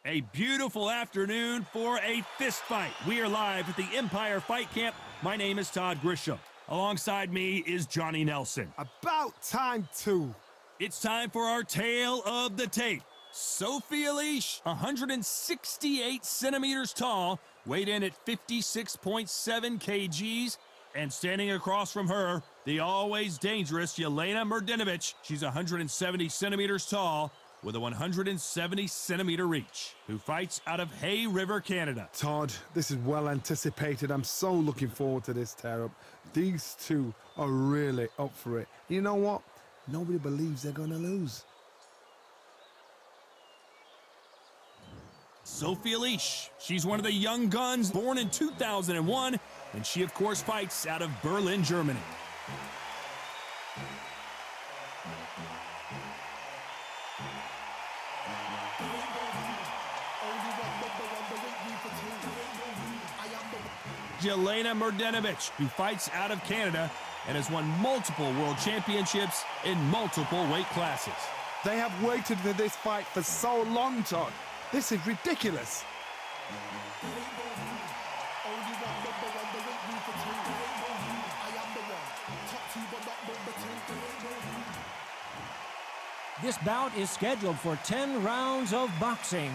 A beautiful afternoon for a fist fight. We are live at the Empire Fight Camp. My name is Todd Grisham. Alongside me is Johnny Nelson. About time, too. It's time for our tale of the tape. Sophie Alisch, 168 centimeters tall, weighed in at 56.7 kgs, and standing across from her, the always dangerous Jelena Mrdjenovich. She's 170 centimeters tall, with a 170-centimeter reach, who fights out of Hay River, Canada. Todd, this is well anticipated. I'm so looking forward to this tear-up. These two are really up for it. You know what? Nobody believes they're gonna lose. Sophie Alisch, she's one of the young guns, born in 2001, and she, of course, fights out of Berlin, Germany. Jelena Mrdjenovich, who fights out of Canada and has won multiple world championships in multiple weight classes. They have waited for this fight for so long, Todd. This is ridiculous. This bout is scheduled for 10 rounds of boxing.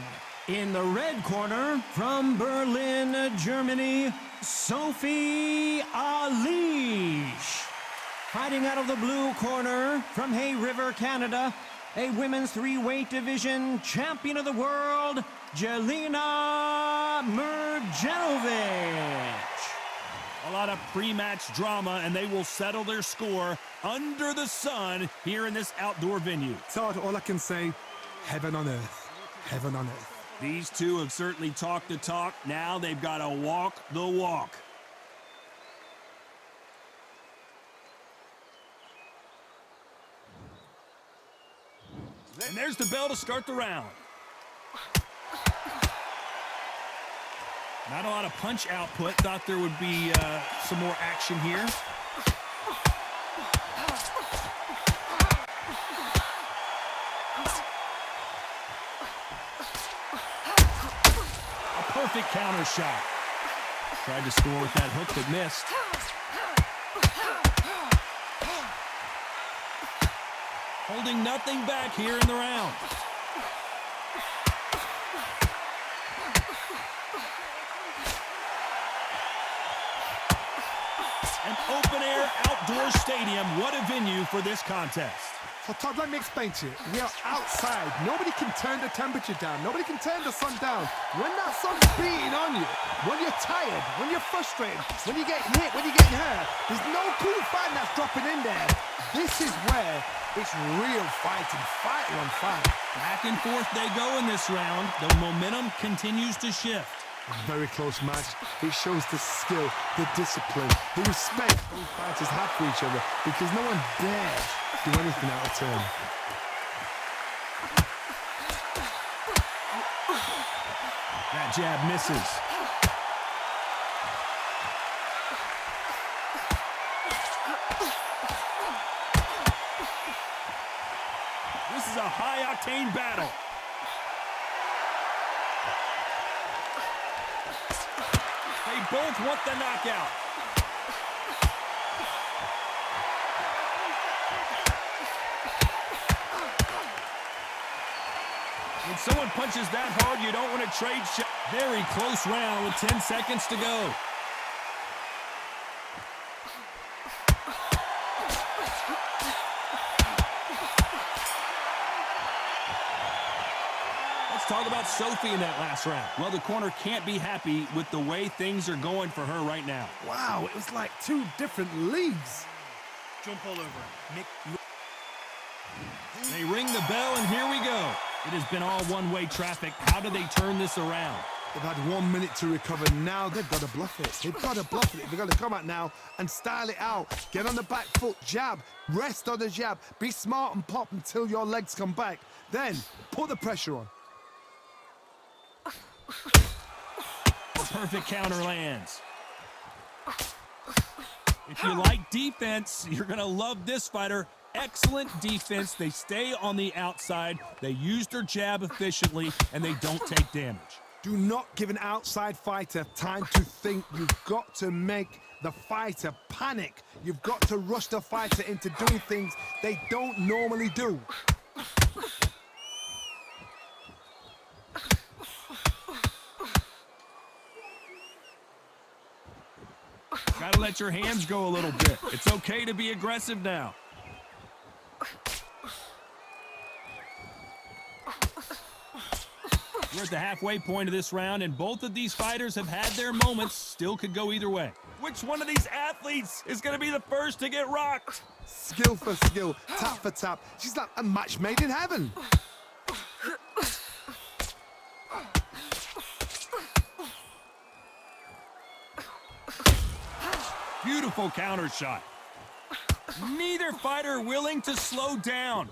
In the red corner, from Berlin, Germany, Sophie Alisch. Fighting out of the blue corner, from Hay River, Canada, a women's three-weight division champion of the world, Jelena Mrdjenovich. A lot of pre-match drama, and they will settle their score under the sun here in this outdoor venue. Todd, all I can say, heaven on earth. Heaven on earth. These two have certainly talked the talk. Now they've got to walk the walk. And there's the bell to start the round. Not a lot of punch output. Thought there would be some more action here. Perfect counter shot. Tried to score with that hook that missed. Holding nothing back here in the round. An open-air outdoor stadium. What a venue for this contest. So, Todd, let me explain to you. We are outside. Nobody can turn the temperature down. Nobody can turn the sun down. When that sun's beating on you, when you're tired, when you're frustrated, when you're getting hit, when you're getting hurt, there's no cool fan that's dropping in there. This is where it's real fighting, fight on fight. Back and forth they go in this round. The momentum continues to shift. A very close match. It shows the skill, the discipline, the respect both fighters have for each other, because no one dares do anything out of turn. That jab misses. This is a high-octane battle. They both want the knockout. When someone punches that hard, you don't want to trade shots. Very close round with 10 seconds to go. Let's talk about Sophie in that last round. Well, the corner can't be happy with the way things are going for her right now. Wow, it was like two different leagues. Jump all over. Nick. They ring the bell, and here we go. It has been all one-way traffic. How do they turn this around? They've had 1 minute to recover. Now they've got to bluff it. They've got to bluff it. They've got to come out now and style it out. Get on the back foot, jab, rest on the jab. Be smart and pop until your legs come back. Then put the pressure on. The perfect counter lands. If you like defense, you're going to love this fighter. Excellent defense. They stay on the outside. They use their jab efficiently, and they don't take damage. Do not give an outside fighter time to think. You've got to make the fighter panic. You've got to rush the fighter into doing things they don't normally do. Gotta let your hands go a little bit. It's okay to be aggressive now. We're at the halfway point of this round, and both of these fighters have had their moments. Still could go either way. Which one of these athletes is going to be the first to get rocked? Skill for skill, tap for tap. She's like a match made in heaven. Beautiful counter shot. Neither fighter willing to slow down.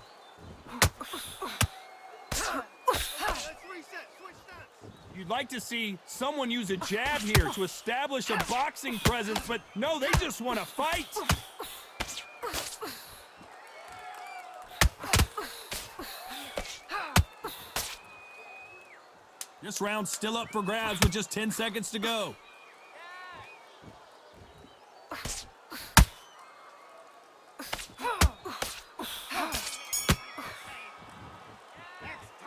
You'd like to see someone use a jab here to establish a boxing presence, but no, they just want to fight. This round's still up for grabs with just 10 seconds to go.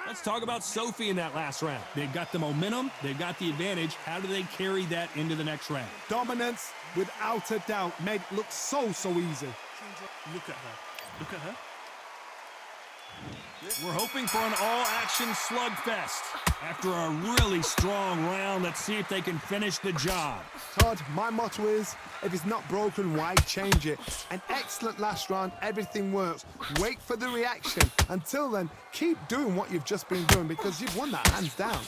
Let's talk about Sophie in that last round. They've got the momentum, they've got the advantage. How do they carry that into the next round? Dominance, without a doubt, made it look so easy. Look at her. Look at her. We're hoping for an all-action slugfest. After a really strong round, let's see if they can finish the job. Todd, my motto is, if it's not broken, why change it? An excellent last round, everything works. Wait for the reaction. Until then, keep doing what you've just been doing because you've won that hands down.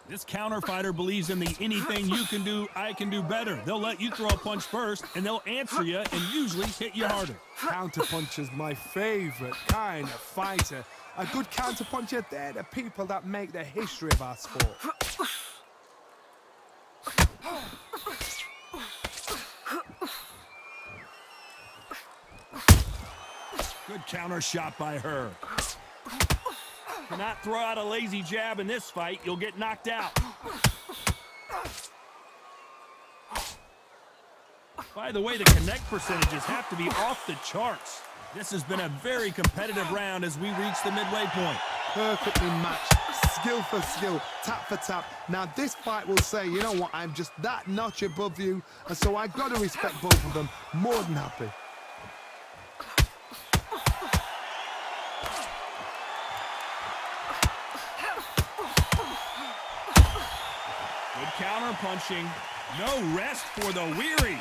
This counter fighter believes in the anything you can do, I can do better. They'll let you throw a punch first, and they'll answer you and usually hit you harder. Counterpuncher's my favorite kind of fighter. A good counterpuncher, they're the people that make the history of our sport. Good counter shot by her. Cannot throw out a lazy jab in this fight. You'll get knocked out. By the way, the connect percentages have to be off the charts. This has been a very competitive round as we reach the midway point. Perfectly matched, skill for skill, tap for tap. Now this fight will say, you know what, I'm just that notch above you, and so I've got to respect both of them. More than happy. Good counter punching. No rest for the weary.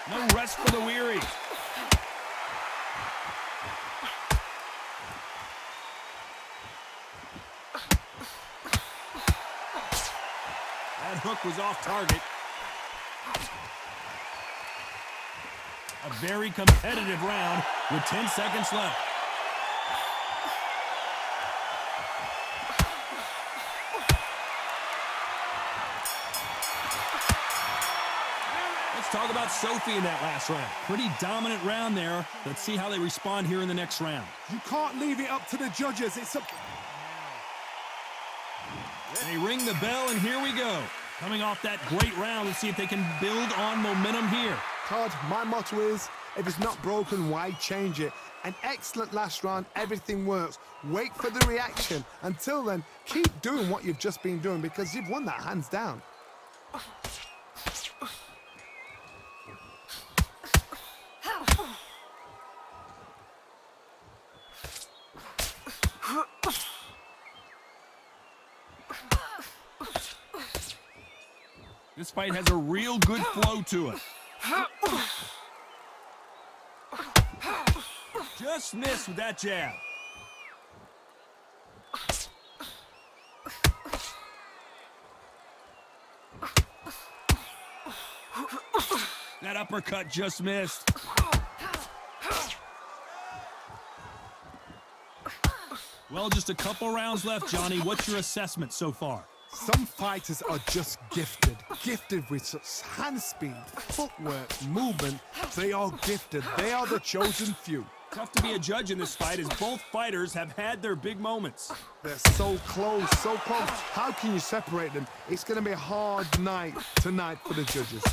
No rest for the weary. That hook was off target. A very competitive round with 10 seconds left. Talk about Sophie in that last round. Pretty dominant round there. Let's see how they respond here in the next round. You can't leave it up to the judges. It's up. They ring the bell, and here we go. Coming off that great round, let's see if they can build on momentum here. Todd, my motto is, if it's not broken, why change it? An excellent last round, everything works. Wait for the reaction. Until then, keep doing what you've just been doing because you've won that hands down. This fight has a real good flow to it. Just missed with that jab. That uppercut just missed. Well, just a couple rounds left, Johnny. What's your assessment so far? Some fighters are just gifted with such hand speed, footwork, movement. They are gifted. They are the chosen few. Tough to be a judge in this fight as both fighters have had their big moments. They're so close, so close. How can you separate them? It's going to be a hard night tonight for the judges.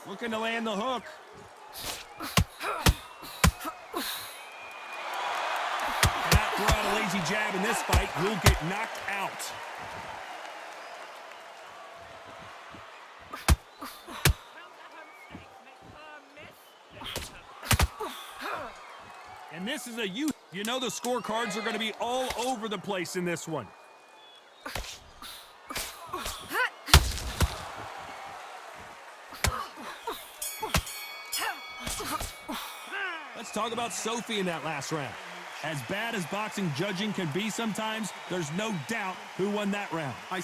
Looking to land the hook. Cannot throw out a lazy jab in this fight. Will get knocked out. And this is you know the scorecards are going to be all over the place in this one. Let's talk about Sophie in that last round. As bad as boxing judging can be sometimes, there's no doubt who won that round. We're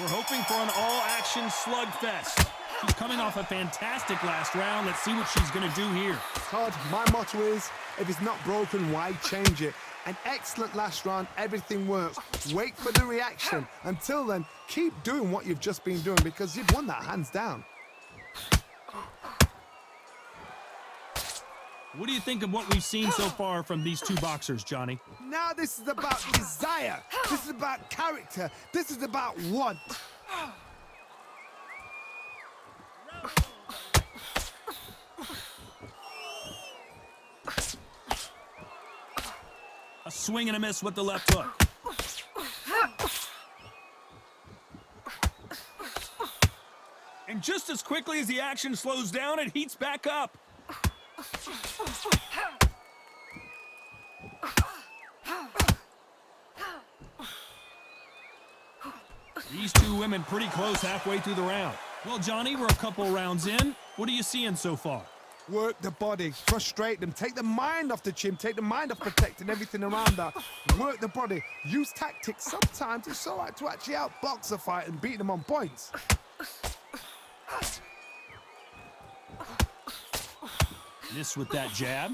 hoping for an all-action slugfest. She's coming off a fantastic last round. Let's see what she's going to do here. Todd, my motto is, if it's not broken, why change it? An excellent last round, everything works. Wait for the reaction. Until then, keep doing what you've just been doing because you've won that hands down. What do you think of what we've seen so far from these two boxers, Johnny? Now this is about desire. This is about character. This is about want. A swing and a miss with the left hook. And just as quickly as the action slows down, it heats back up. These two women pretty close halfway through the round. Well, Johnny, we're a couple rounds in. What are you seeing so far? Work the body, frustrate them, take the mind off the chin, take the mind off protecting everything around that. Work the body, use tactics. Sometimes it's all right to actually outbox a fight and beat them on points. Miss with that jab.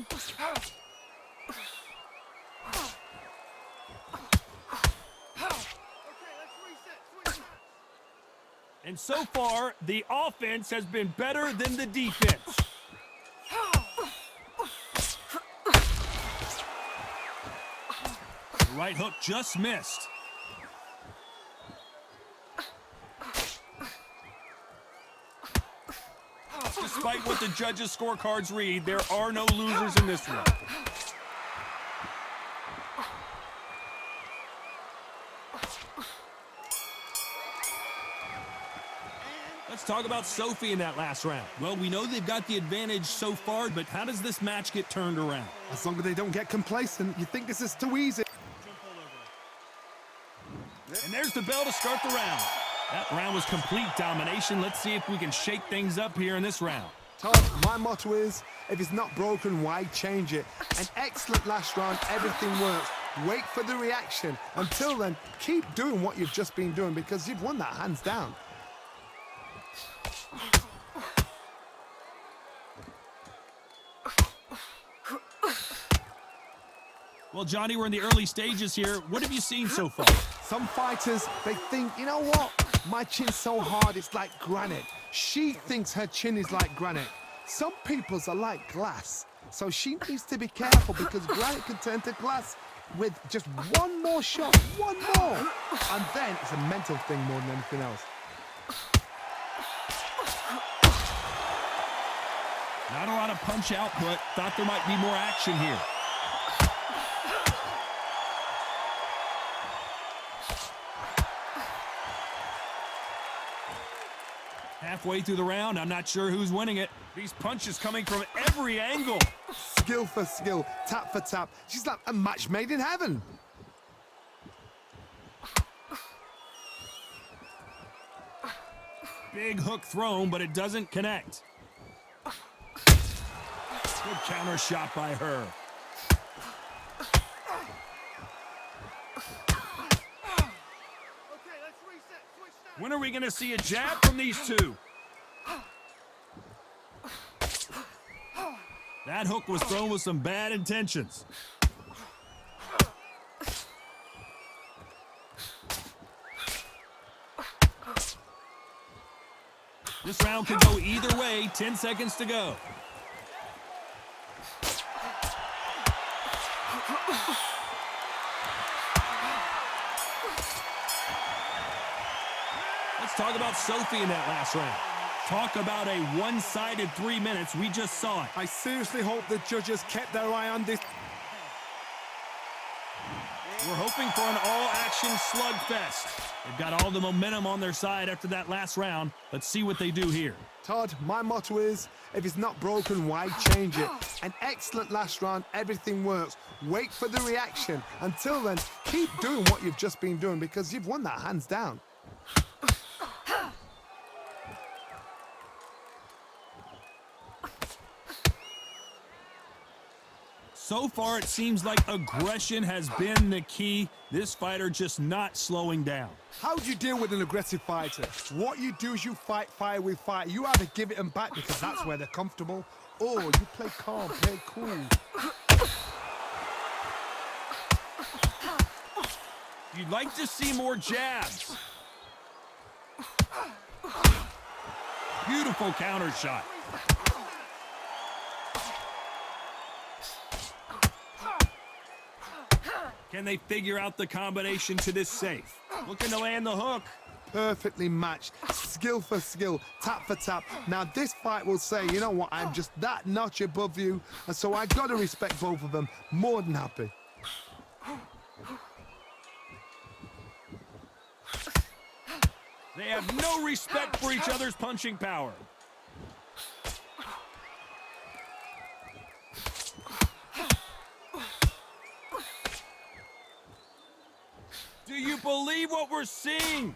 And so far, the offense has been better than the defense. The right hook just missed. Despite what the judges' scorecards read, there are no losers in this one. Let's talk about Sophie in that last round. Well, we know they've got the advantage so far, but how does this match get turned around? As long as they don't get complacent, you think this is too easy. And there's the bell to start the round. That round was complete domination. Let's see if we can shake things up here in this round. Todd, my motto is, if it's not broken, why change it? An excellent last round, everything works. Wait for the reaction. Until then, keep doing what you've just been doing because you've won that hands down. Well, Johnny, we're in the early stages here. What have you seen so far? Some fighters, they think, you know what? My chin's so hard, it's like granite. She thinks her chin is like granite. Some people's are like glass. So she needs to be careful because granite can turn to glass with just one more shot, one more. And then it's a mental thing more than anything else. Not a lot of punch output. Thought there might be more action here. Halfway through the round, I'm not sure who's winning it. These punches coming from every angle. Skill for skill, tap for tap. She's like a match made in heaven. Big hook thrown, but it doesn't connect. Good counter shot by her. When are we going to see a jab from these two? That hook was thrown with some bad intentions. This round could go either way. 10 seconds to go. Let's talk about Sophie in that last round. Talk about a one-sided 3 minutes. We just saw it. I seriously hope the judges kept their eye on this. We're hoping for an all-action slugfest. They've got all the momentum on their side after that last round. Let's see what they do here. Todd, my motto is, if it's not broken, why change it? An excellent last round, everything works. Wait for the reaction. Until then, keep doing what you've just been doing because you've won that hands down. So far, it seems like aggression has been the key. This fighter just not slowing down. How do you deal with an aggressive fighter? What you do is you fight fire with fire. You either give it them back because that's where they're comfortable, or you play calm, play cool. You'd like to see more jabs. Beautiful counter shot. Can they figure out the combination to this safe? Looking to land the hook. Perfectly matched, skill for skill, tap for tap. Now this fight will say, you know what, I'm just that notch above you, and so I gotta respect both of them. More than happy. They have no respect for each other's punching power. Do you believe what we're seeing?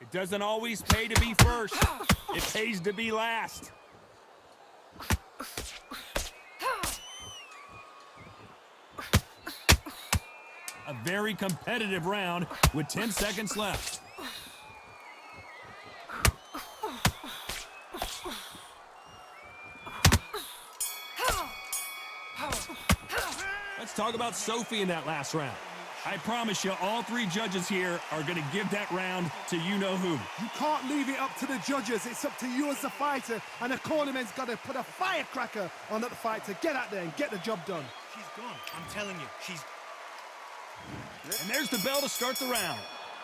It doesn't always pay to be first. It pays to be last. A very competitive round with 10 seconds left. Let's talk about Sophie in that last round. I promise you, all three judges here are going to give that round to you-know-who. You can't leave it up to the judges. It's up to you as the fighter, and the cornerman's got to put a firecracker on that fight to get out there and get the job done. She's gone. I'm telling you, she's... And there's the bell to start the round.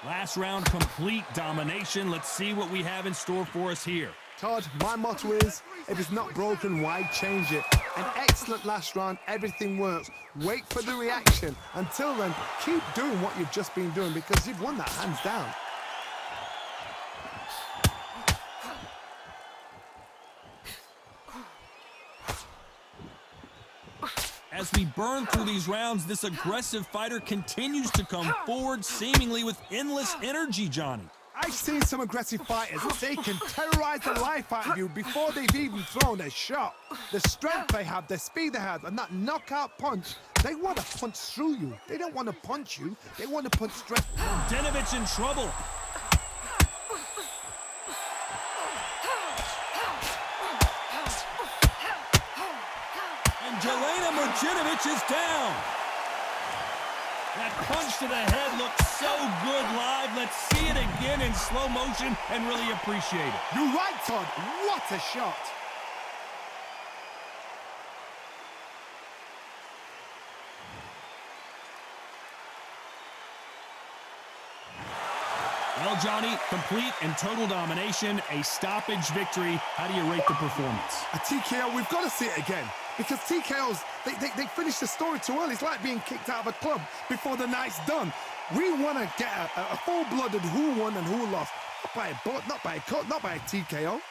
Last round, complete domination. Let's see what we have in store for us here. Todd, my motto is, if it's not broken, why change it? An excellent last round, everything works. Wait for the reaction. Until then, keep doing what you've just been doing because you've won that hands down. As we burn through these rounds, this aggressive fighter continues to come forward, seemingly with endless energy, Johnny. I've seen some aggressive fighters. They can terrorize the life out of you before they've even thrown a shot. The strength they have, the speed they have, and that knockout punch, they want to punch through you. They don't want to punch you. They want to punch straight. Mrdjenovich in trouble. And Mrdjenovich is down. That punch to the head looks so good live. Let's see it again in slow motion and really appreciate it. You're right, Todd. What a shot. Well, Johnny, complete and total domination, a stoppage victory. How do you rate the performance? A TKO, we've got to see it again. Because TKOs, they finish the story too early. It's like being kicked out of a club before the night's done. We want to get a full-blooded who won and who lost. Not by a cut, not by a TKO.